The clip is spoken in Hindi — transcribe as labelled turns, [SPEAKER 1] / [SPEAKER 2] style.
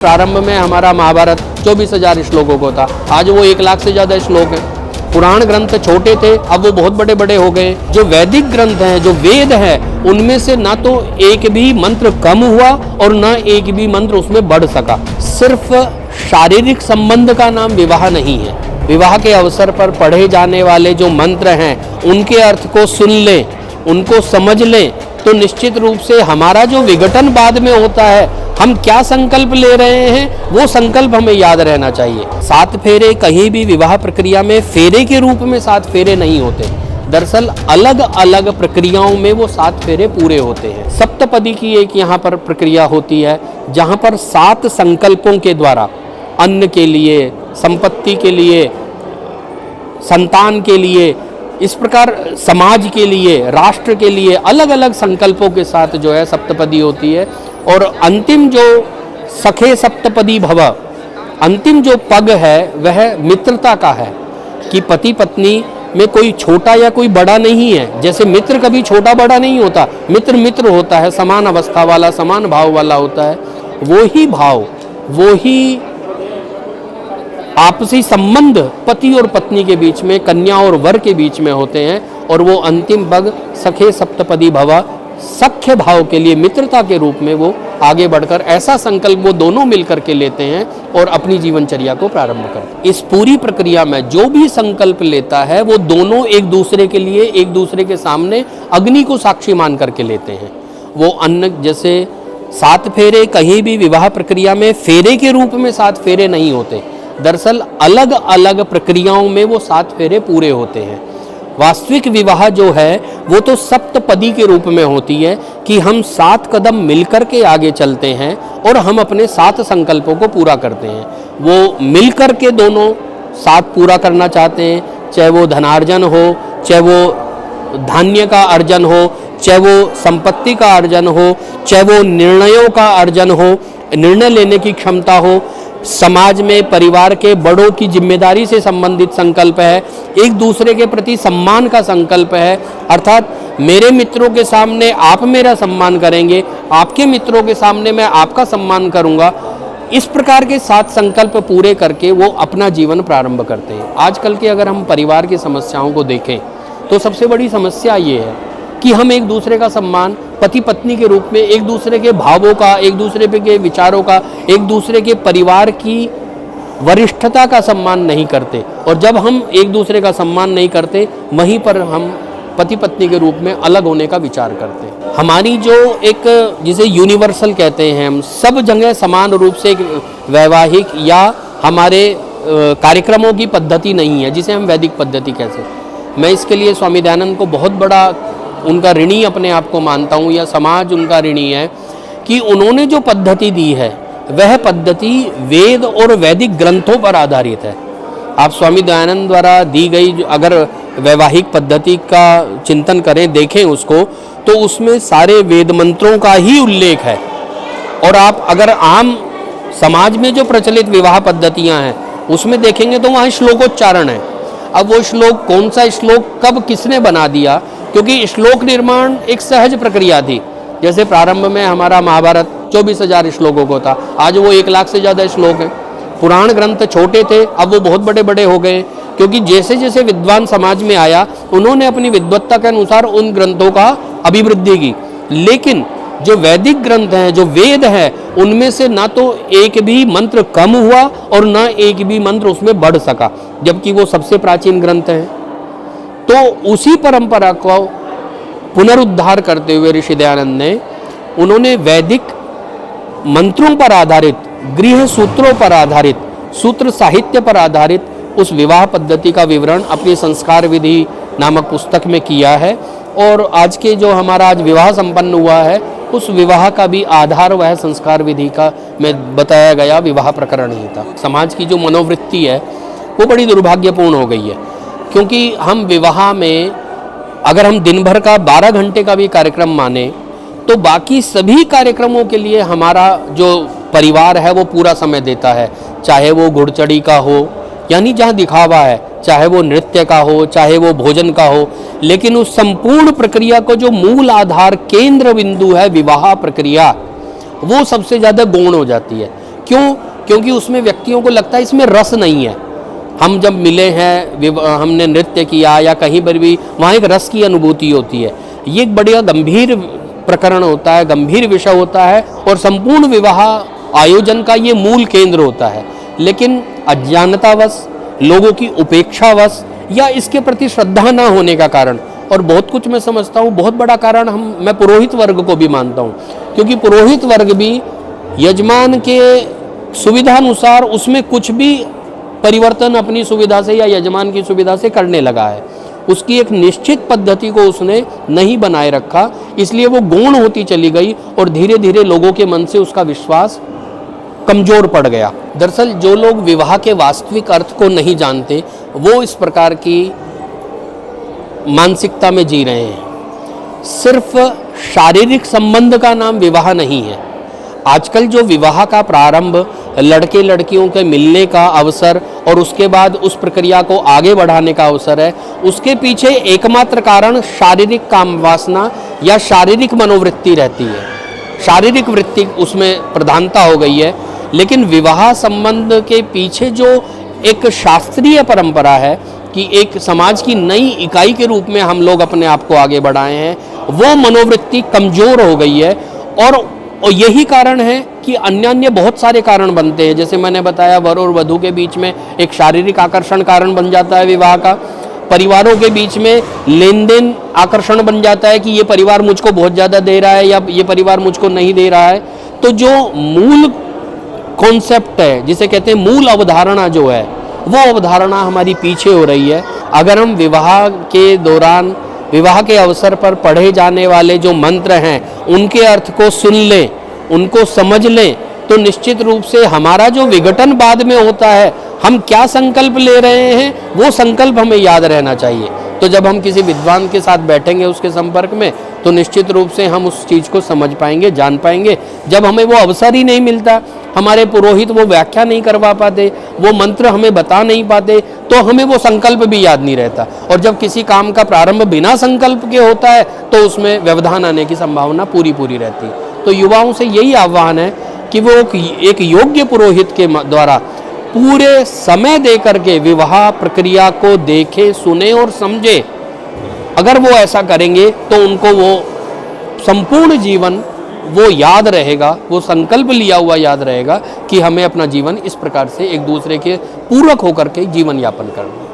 [SPEAKER 1] प्रारंभ में हमारा महाभारत 24,000 श्लोकों को था, आज वो 1 लाख से ज़्यादा श्लोक हैं। पुराण ग्रंथ छोटे थे, अब वो बहुत बड़े बड़े हो गए। जो वैदिक ग्रंथ हैं, जो वेद हैं, उनमें से ना तो एक भी मंत्र कम हुआ और ना एक भी मंत्र उसमें बढ़ सका। सिर्फ शारीरिक संबंध का नाम विवाह नहीं है। विवाह के अवसर पर पढ़े जाने वाले जो मंत्र हैं, उनके अर्थ को सुन लें, उनको समझ लें, तो निश्चित रूप से हमारा जो विघटन बाद में होता है, हम क्या संकल्प ले रहे हैं, वो संकल्प हमें याद रहना चाहिए। 7 फेरे कहीं भी विवाह प्रक्रिया में फेरे के रूप में 7 फेरे नहीं होते। दरअसल अलग अलग प्रक्रियाओं में वो 7 फेरे पूरे होते हैं। सप्तपदी की एक यहाँ पर प्रक्रिया होती है, जहाँ पर 7 संकल्पों के द्वारा अन्न के लिए, संपत्ति के लिए, संतान के लिए, इस प्रकार समाज के लिए, राष्ट्र के लिए अलग अलग संकल्पों के साथ जो है सप्तपदी होती है। और अंतिम जो सखे सप्तपदी भव, अंतिम जो पग है वह मित्रता का है कि पति पत्नी में कोई छोटा या कोई बड़ा नहीं है। जैसे मित्र कभी छोटा बड़ा नहीं होता, मित्र मित्र होता है, समान अवस्था वाला, समान भाव वाला होता है। वो ही भाव, वो ही आपसी संबंध पति और पत्नी के बीच में, कन्या और वर के बीच में होते हैं। और वो अंतिम पग सखे सप्तपदी भव, सख्य भाव के लिए, मित्रता के रूप में वो आगे बढ़कर ऐसा संकल्प वो दोनों मिलकर के लेते हैं और अपनी जीवनचर्या को प्रारंभ करते हैं। इस पूरी प्रक्रिया में जो भी संकल्प लेता है, वो दोनों एक दूसरे के लिए, एक दूसरे के सामने अग्नि को साक्षी मान करके लेते हैं। वो अन्न, जैसे 7 फेरे कहीं भी विवाह प्रक्रिया में फेरे के रूप में 7 फेरे नहीं होते। दरअसल अलग अलग प्रक्रियाओं में वो 7 फेरे पूरे होते हैं। वास्तविक विवाह जो है वो तो सप्तपदी के रूप में होती है कि हम 7 कदम मिलकर के आगे चलते हैं और हम अपने 7 संकल्पों को पूरा करते हैं। वो मिलकर के दोनों 7 पूरा करना चाहते हैं, चाहे वो धनार्जन हो, चाहे वो धान्य का अर्जन हो, चाहे वो संपत्ति का अर्जन हो, चाहे वो निर्णयों का अर्जन हो, निर्णय लेने की क्षमता हो, समाज में परिवार के बड़ों की जिम्मेदारी से संबंधित संकल्प है, एक दूसरे के प्रति सम्मान का संकल्प है। अर्थात मेरे मित्रों के सामने आप मेरा सम्मान करेंगे, आपके मित्रों के सामने मैं आपका सम्मान करूंगा। इस प्रकार के 7 संकल्प पूरे करके वो अपना जीवन प्रारंभ करते हैं। आजकल के अगर हम परिवार की समस्याओं को देखें तो सबसे बड़ी समस्या ये है कि हम एक दूसरे का सम्मान पति पत्नी के रूप में, एक दूसरे के भावों का, एक दूसरे के विचारों का, एक दूसरे के परिवार की वरिष्ठता का सम्मान नहीं करते। और जब हम एक दूसरे का सम्मान नहीं करते, वहीं पर हम पति पत्नी के रूप में अलग होने का विचार करते हैं। हमारी जो एक, जिसे यूनिवर्सल कहते हैं, हम सब जगह समान रूप से एक वैवाहिक या हमारे कार्यक्रमों की पद्धति नहीं है, जिसे हम वैदिक पद्धति कहते हैं। मैं इसके लिए स्वामी दयानंद को बहुत बड़ा उनका ऋणी अपने आप को मानता हूँ, या समाज उनका ऋणी है कि उन्होंने जो पद्धति दी है वह पद्धति वेद और वैदिक ग्रंथों पर आधारित है। आप स्वामी दयानंद द्वारा दी गई अगर वैवाहिक पद्धति का चिंतन करें, देखें उसको, तो उसमें सारे वेद मंत्रों का ही उल्लेख है। और आप अगर आम समाज में जो प्रचलित विवाह पद्धतियाँ हैं उसमें देखेंगे तो वहाँ श्लोकोच्चारण है। अब वो श्लोक, कौन सा श्लोक कब किसने बना दिया, क्योंकि श्लोक निर्माण एक सहज प्रक्रिया थी। जैसे प्रारंभ में हमारा महाभारत 24,000 श्लोकों को था, आज वो 1 लाख से ज़्यादा श्लोक हैं। पुराण ग्रंथ छोटे थे, अब वो बहुत बड़े बड़े हो गए, क्योंकि जैसे जैसे विद्वान समाज में आया, उन्होंने अपनी विद्वत्ता के अनुसार उन ग्रंथों का अभिवृद्धि की। लेकिन जो वैदिक ग्रंथ हैं, जो वेद हैं, उनमें से ना तो एक भी मंत्र कम हुआ और ना एक भी मंत्र उसमें बढ़ सका, जबकि वो सबसे प्राचीन ग्रंथ हैं। तो उसी परंपरा को पुनरुद्धार करते हुए ऋषि दयानंद ने, उन्होंने वैदिक मंत्रों पर आधारित, गृह सूत्रों पर आधारित, सूत्र साहित्य पर आधारित उस विवाह पद्धति का विवरण अपनी संस्कार विधि नामक पुस्तक में किया है। और आज के जो हमारा आज विवाह संपन्न हुआ है, उस विवाह का भी आधार वह संस्कार विधि का में बताया गया विवाह प्रकरण ही था। समाज की जो मनोवृत्ति है वो बड़ी दुर्भाग्यपूर्ण हो गई है, क्योंकि हम विवाह में अगर हम दिन भर का 12 घंटे का भी कार्यक्रम माने, तो बाकी सभी कार्यक्रमों के लिए हमारा जो परिवार है वो पूरा समय देता है। चाहे वो घुड़चढ़ी का हो, यानी जहाँ दिखावा है, चाहे वो नृत्य का हो, चाहे वो भोजन का हो, लेकिन उस संपूर्ण प्रक्रिया को जो मूल आधार केंद्र बिंदु है विवाह प्रक्रिया, वो सबसे ज़्यादा गौण हो जाती है। क्यों? क्योंकि उसमें व्यक्तियों को लगता है इसमें रस नहीं है। हम जब मिले हैं, हमने नृत्य किया या कहीं पर भी, वहाँ एक रस की अनुभूति होती है। ये एक बढ़िया गंभीर प्रकरण होता है, गंभीर विषय होता है और संपूर्ण विवाह आयोजन का ये मूल केंद्र होता है। लेकिन अज्ञानतावश, लोगों की उपेक्षावश या इसके प्रति श्रद्धा ना होने का कारण, और बहुत कुछ मैं समझता हूँ बहुत बड़ा कारण मैं पुरोहित वर्ग को भी मानता हूँ, क्योंकि पुरोहित वर्ग भी यजमान के सुविधानुसार उसमें कुछ भी परिवर्तन अपनी सुविधा से या यजमान की सुविधा से करने लगा है। उसकी एक निश्चित पद्धति को उसने नहीं बनाए रखा, इसलिए वो गौण होती चली गई और धीरे धीरे लोगों के मन से उसका विश्वास कमजोर पड़ गया। दरअसल जो लोग विवाह के वास्तविक अर्थ को नहीं जानते, वो इस प्रकार की मानसिकता में जी रहे हैं। सिर्फ शारीरिक संबंध का नाम विवाह नहीं है। आजकल जो विवाह का प्रारंभ, लड़के लड़कियों के मिलने का अवसर और उसके बाद उस प्रक्रिया को आगे बढ़ाने का अवसर है, उसके पीछे एकमात्र कारण शारीरिक काम वासना या शारीरिक मनोवृत्ति रहती है। शारीरिक वृत्ति उसमें प्रधानता हो गई है। लेकिन विवाह संबंध के पीछे जो एक शास्त्रीय परंपरा है कि एक समाज की नई इकाई के रूप में हम लोग अपने आप को आगे बढ़ाए हैं, वो मनोवृत्ति कमजोर हो गई है। और यही कारण है कि अन्य बहुत सारे कारण बनते हैं। जैसे मैंने बताया, वर और वधू के बीच में एक शारीरिक आकर्षण कारण बन जाता है विवाह का। परिवारों के बीच में लेन देन आकर्षण बन जाता है कि ये परिवार मुझको बहुत ज़्यादा दे रहा है या ये परिवार मुझको नहीं दे रहा है। तो जो मूल कॉन्सेप्ट है, जिसे कहते हैं मूल अवधारणा जो है, वो अवधारणा हमारी पीछे हो रही है। अगर हम विवाह के दौरान, विवाह के अवसर पर पढ़े जाने वाले जो मंत्र हैं, उनके अर्थ को सुन लें, उनको समझ लें, तो निश्चित रूप से हमारा जो विघटन बाद में होता है, हम क्या संकल्प ले रहे हैं, वो संकल्प हमें याद रहना चाहिए। तो जब हम किसी विद्वान के साथ बैठेंगे उसके संपर्क में, तो निश्चित रूप से हम उस चीज़ को समझ पाएंगे, जान पाएंगे। जब हमें वो अवसर ही नहीं मिलता, हमारे पुरोहित वो व्याख्या नहीं करवा पाते, वो मंत्र हमें बता नहीं पाते, तो हमें वो संकल्प भी याद नहीं रहता। और जब किसी काम का प्रारंभ बिना संकल्प के होता है, तो उसमें व्यवधान आने की संभावना पूरी रहती है। तो युवाओं से यही आह्वान है कि वो एक योग्य पुरोहित के द्वारा पूरे समय दे करके विवाह प्रक्रिया को देखें, सुने और समझे। अगर वो ऐसा करेंगे तो उनको वो संपूर्ण जीवन वो याद रहेगा, वो संकल्प लिया हुआ याद रहेगा कि हमें अपना जीवन इस प्रकार से एक दूसरे के पूरक होकर के जीवन यापन करना है।